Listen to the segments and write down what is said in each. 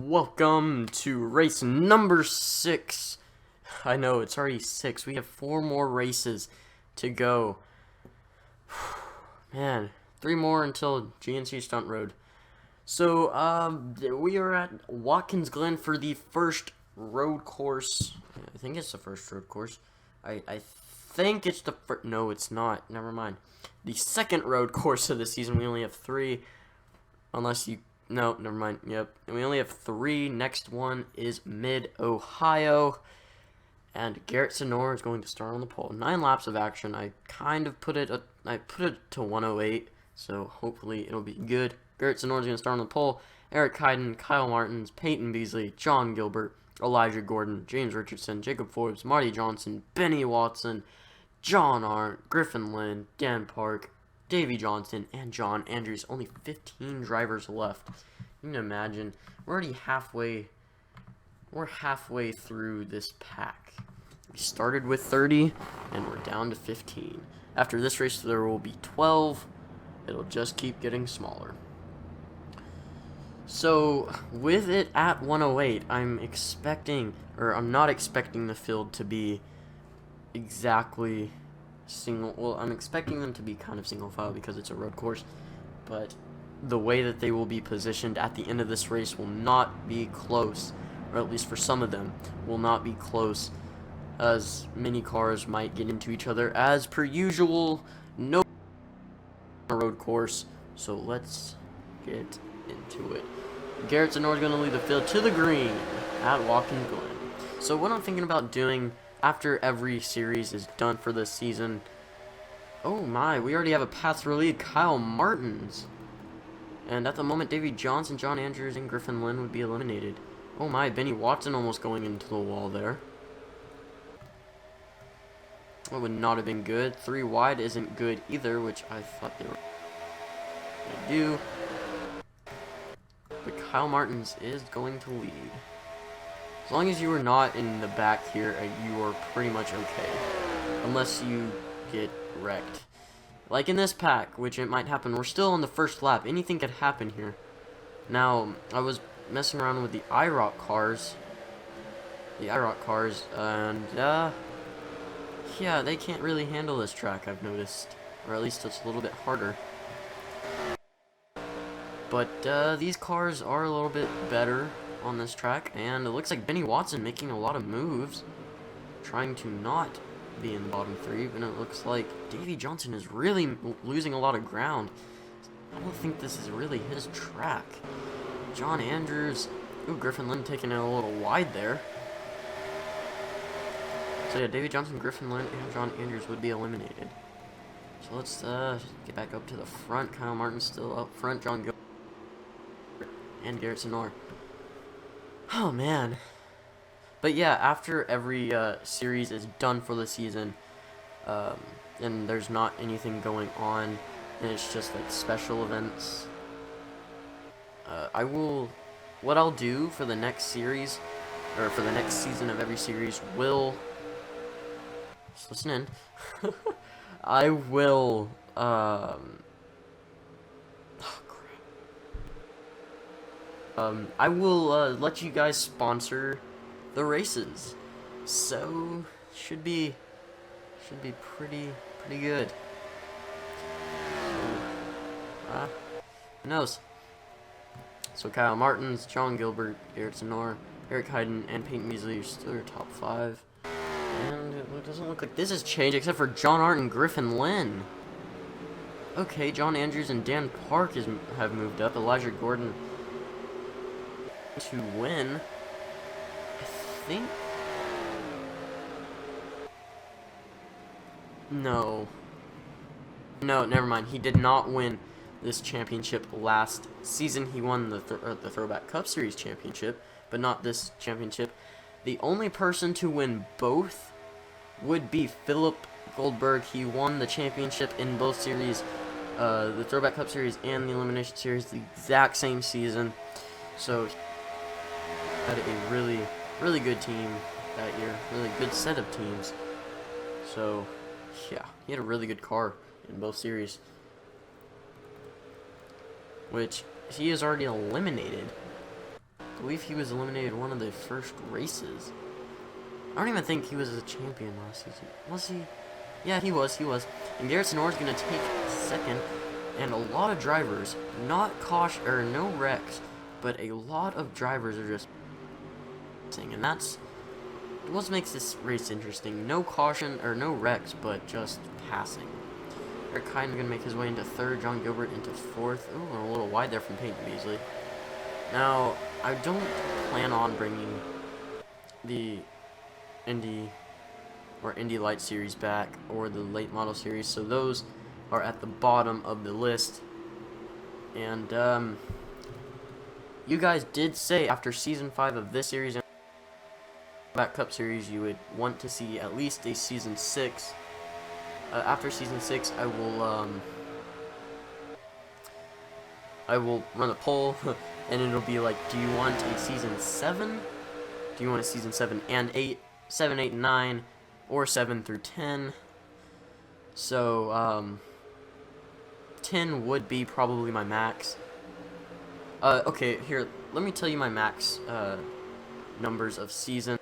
Welcome to race number 6. I know, it's already 6. We have 4 more races to go. Man, 3 more until GNC Stunt Road. So, we are at Watkins, Glen for the first road course. I think it's the first road course. I think it's the first. No, it's not. Never mind. The second road course of the season. We only have 3. Unless you... No, never mind. Yep. And we only have 3. Next one is Mid-Ohio. And Garrett Sonora is going to start on the pole. 9 laps of action. I kind of put it... I put it to 108. So hopefully it'll be good. Garrett Sonora is going to start on the pole. Eric Heiden, Kyle Martins, Peyton Beasley, John Gilbert, Elijah Gordon, James Richardson, Jacob Forbes, Marty Johnson, Benny Watson, John Arndt, Griffin Lynn, Dan Park, Davey Johnson, and John Andrews. Only 15 drivers left. You can imagine. We're already halfway. We're halfway through this pack. We started with 30, and we're down to 15. After this race, there will be 12. It'll just keep getting smaller. So, with it at 108, I'm not expecting the field to be exactly single. Well, I'm expecting them to be kind of single file because it's a road course, but the way that they will be positioned at the end of this race will not be close, or at least for some of them, will not be close, as many cars might get into each other as per usual. No road course, so let's get into it. Garrett Sonora is going to lead the field to the green at Watkins Glen. So what I'm thinking about doing after every series is done for this season... Oh my, we already have a path for lead, Kyle Martins. And at the moment, Davey Johnson, John Andrews, and Griffin Lynn would be eliminated. Oh my, Benny Watson almost going into the wall there. That would not have been good. 3 wide isn't good either, which I thought they were going to do. But Kyle Martins is going to lead. As long as you are not in the back here, you are pretty much okay. Unless you get wrecked. Like in this pack, which it might happen. We're still on the first lap. Anything could happen here. Now, I was messing around with the IROC cars. And, yeah, they can't really handle this track, I've noticed. Or at least it's a little bit harder. But these cars are a little bit better on this track, and it looks like Benny Watson making a lot of moves, trying to not be in the bottom 3, and it looks like Davey Johnson is really losing a lot of ground. I don't think this is really his track. John Andrews, ooh, Griffin Lynn taking it a little wide there. So yeah, Davey Johnson, Griffin Lynn, and John Andrews would be eliminated. So let's get back up to the front. Kyle Martin still up front. John Gilbert and Garrett Sonora. Oh man. But yeah, after every series is done for the season, and there's not anything going on, and it's just like special events, what I'll do for the next series, or for the next season of every series, just listen in. I will, I will let you guys sponsor the races, so should be pretty good. So, who knows? So Kyle Martins, John Gilbert, Garrett Sonora, Eric Heiden, and Peyton Beasley are still your top 5. And it doesn't look like this has changed except for John Arndt and Griffin Lynn. Okay, John Andrews and Dan Park have moved up. Elijah Gordon to win, I think. No, never mind. He did not win this championship last season. He won the Throwback Cup Series championship, but not this championship. The only person to win both would be Philip Goldberg. He won the championship in both series, the Throwback Cup Series and the Elimination Series, the exact same season. So he had a really good team that year, really good set of teams. So yeah, he had a really good car in both series, which he is already eliminated. believe he was eliminated one of the first races. I don't even think he was a champion last season. Was he? Yeah, he was. And Garrett Sonora's going to take second. And a lot of drivers, not caution or no wrecks, but a lot of drivers are just passing. And that's what makes this race interesting. No caution or no wrecks, but just passing. Eric kind of going to make his way into third. John Gilbert into fourth. Ooh, a little wide there from Peyton Beasley. Now, I don't plan on bringing the Indy Light Series back or the Late Model Series, so those are at the bottom of the list. And you guys did say after Season 5 of this series and Back Cup Series you would want to see at least a Season 6. After Season 6, I will run a poll, and it'll be like, do you want a Season 7? Do you want a Season 7 and 8, 7, 8, and 9, or 7 through 10? So, 10 would be probably my max. Okay, here, let me tell you my max, numbers of season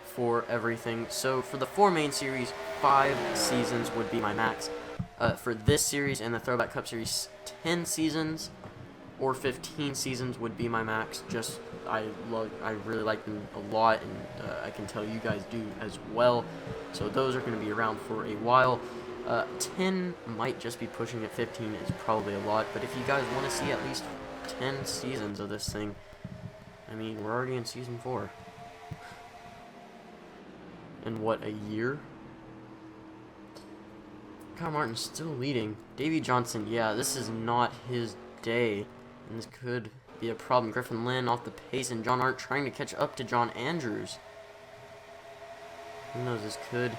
for everything. So, for the 4 main series, 5 seasons would be my max. For this series and the Throwback Cup Series, 10 seasons or 15 seasons would be my max. Just, I really like them a lot, and I can tell you guys do as well. So those are going to be around for a while. 10 might just be pushing it. 15 is probably a lot, but if you guys want to see at least 10 seasons of this thing, I mean, we're already in Season 4. In what, a year? Kyle Martin's still leading. Davey Johnson, yeah, this is not his day, and this could be a problem. Griffin Lynn off the pace, and John Hart trying to catch up to John Andrews. Who knows, this could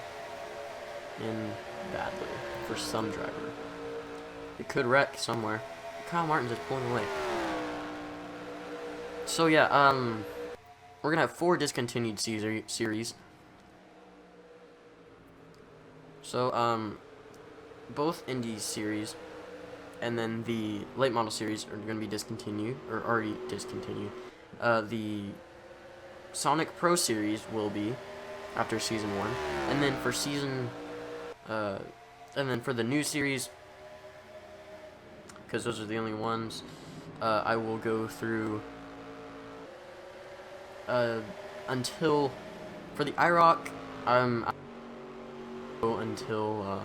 end badly for some driver. It could wreck somewhere. Kyle Martin's just pulling away. So yeah, we're gonna have 4 discontinued series. So, both Indy series and then the late model series are going to be discontinued, or already discontinued. The Sonic Pro series will be after Season 1, and then for and then for the new series, because those are the only ones, I will go through until, for the IROC, until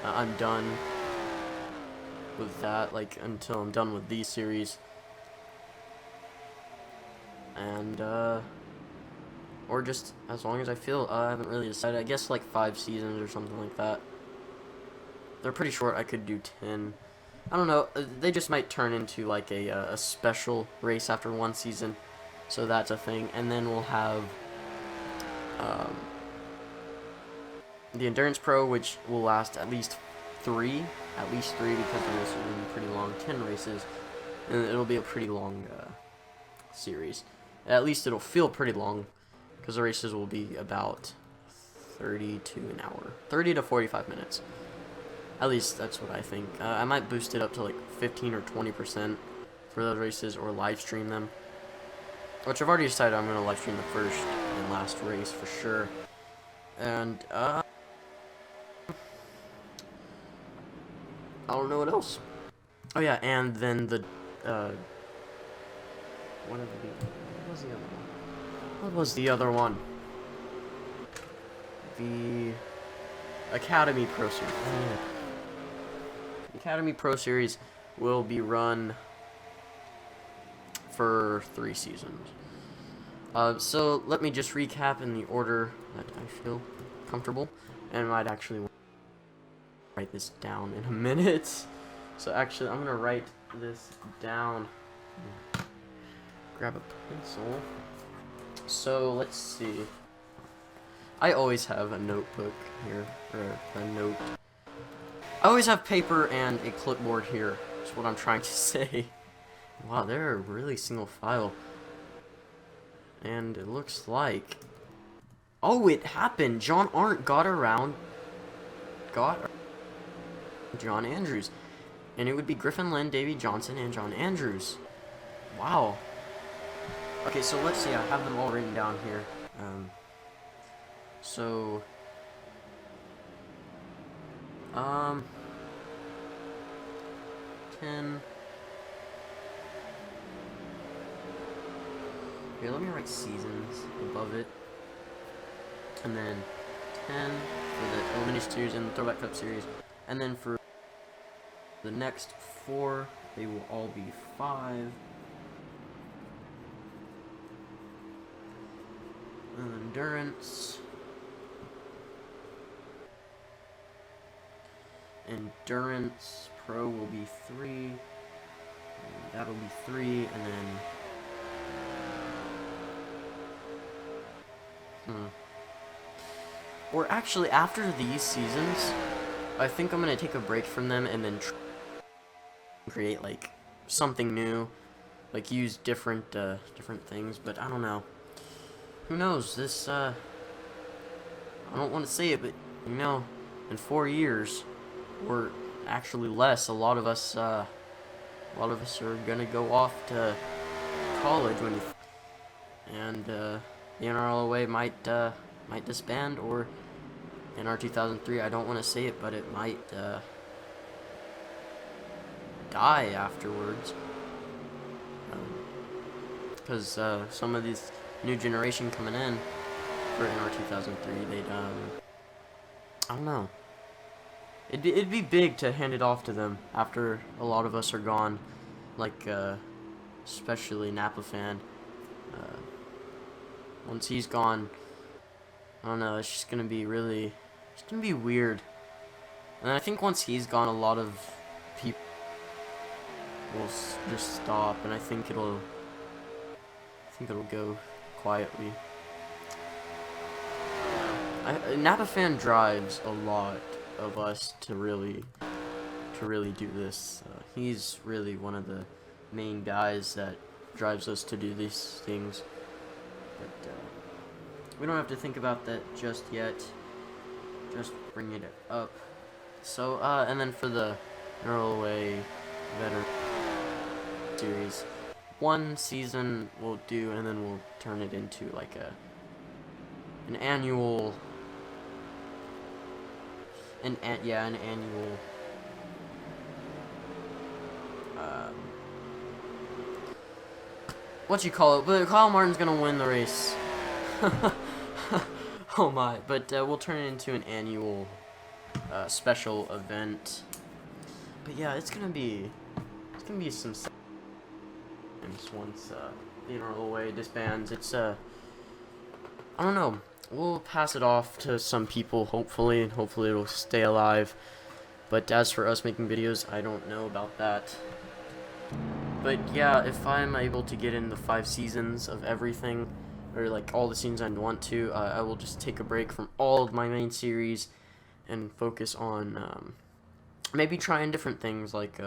I'm done with that, like until I'm done with these series, and or just as long as I feel. I haven't really decided. I guess like 5 seasons or something like that. They're pretty short. I could do 10. I don't know. They just might turn into like a special race after 1 season, so that's a thing. And then we'll have the Endurance Pro, which will last at least 3, because the races will be pretty long, 10 races, and it'll be a pretty long series. At least it'll feel pretty long, because the races will be about 30 to an hour, 30 to 45 minutes. At least that's what I think. I might boost it up to like 15 or 20% for those races, or live stream them, which I've already decided I'm going to live stream the first and last race for sure. And I don't know what else. Oh yeah, and then the what was the other one? The Academy Pro Series. The Academy Pro Series will be run for 3 seasons. So let me just recap in the order that I feel comfortable, and I might actually write this down in a minute. So actually, I'm gonna write this down. Grab a pencil. So let's see. I always have a notebook here, or a note. I always have paper and a clipboard here. That's what I'm trying to say. Wow, they're really single file. And it looks like, oh, it happened. John Arndt got John Andrews. And it would be Griffin Lynn, Davey Johnson, and John Andrews. Wow. Okay, so let's see. I have them all written down here. So, 10. Here, let me write seasons above it. And then 10 for the Elimination Series and the Throwback Cup Series. And then for the next 4, they will all be 5. Endurance. Endurance Pro will be 3. And that'll be 3, and then or actually, after these seasons, I think I'm gonna take a break from them and then create like something new, like use different things. But I don't know. Who knows? This I don't want to say it, but you know, in 4 years, or actually less, a lot of us are gonna go off to college and the NRLOA might disband, or in our 2003, I don't want to say it, but it might die afterwards, because some of these new generation coming in for NR 2003, they'd I don't know. It'd be big to hand it off to them after a lot of us are gone, like especially Napa fan. Once he's gone, I don't know. It's just gonna be it's gonna be weird. And I think once he's gone, a lot of people will just stop, and I think it'll go quietly. Napa fan drives a lot of us to really do this. He's really one of the main guys that drives us to do these things. But we don't have to think about that just yet. Just bring it up. So, and then for the NRLOA Veteran Series, 1 season we'll do, and then we'll turn it into like an annual. An annual. What you call it? But Kyle Martin's gonna win the race. Oh my! But we'll turn it into an annual special event. But yeah, it's gonna be some once the NRLOA disbands. It's I don't know. We'll pass it off to some people, hopefully, and hopefully it'll stay alive. But as for us making videos, I don't know about that. But yeah, if I'm able to get in the 5 seasons of everything, or like all the seasons I want to, I will just take a break from all of my main series and focus on maybe trying different things, like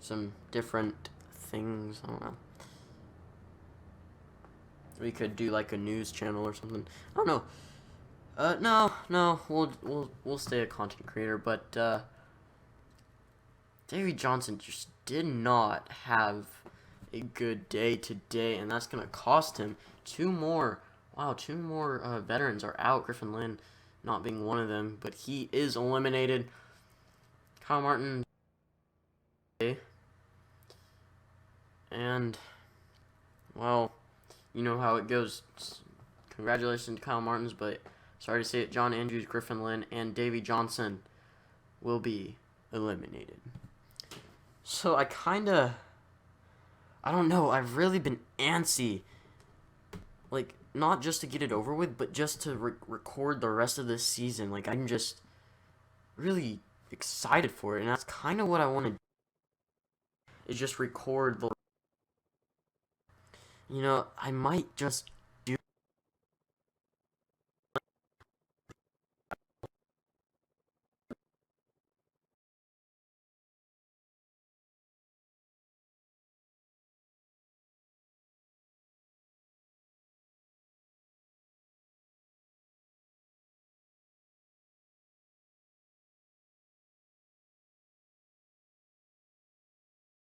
some different things. I don't know. We could do like a news channel or something. I don't know. No, we'll stay a content creator. But Davey Johnson just did not have a good day today, and that's gonna cost him 2 more. Wow, 2 more veterans are out. Griffin Lynn not being one of them, but he is eliminated. Kyle Martin, and well, you know how it goes. Congratulations to Kyle Martins, but sorry to say it, John Andrews, Griffin Lynn, and Davey Johnson will be eliminated. So I don't know, I've really been antsy. Like, not just to get it over with, but just to record the rest of this season. Like, I'm just really excited for it, and that's kind of what I want to do, is just record the... You know, I might just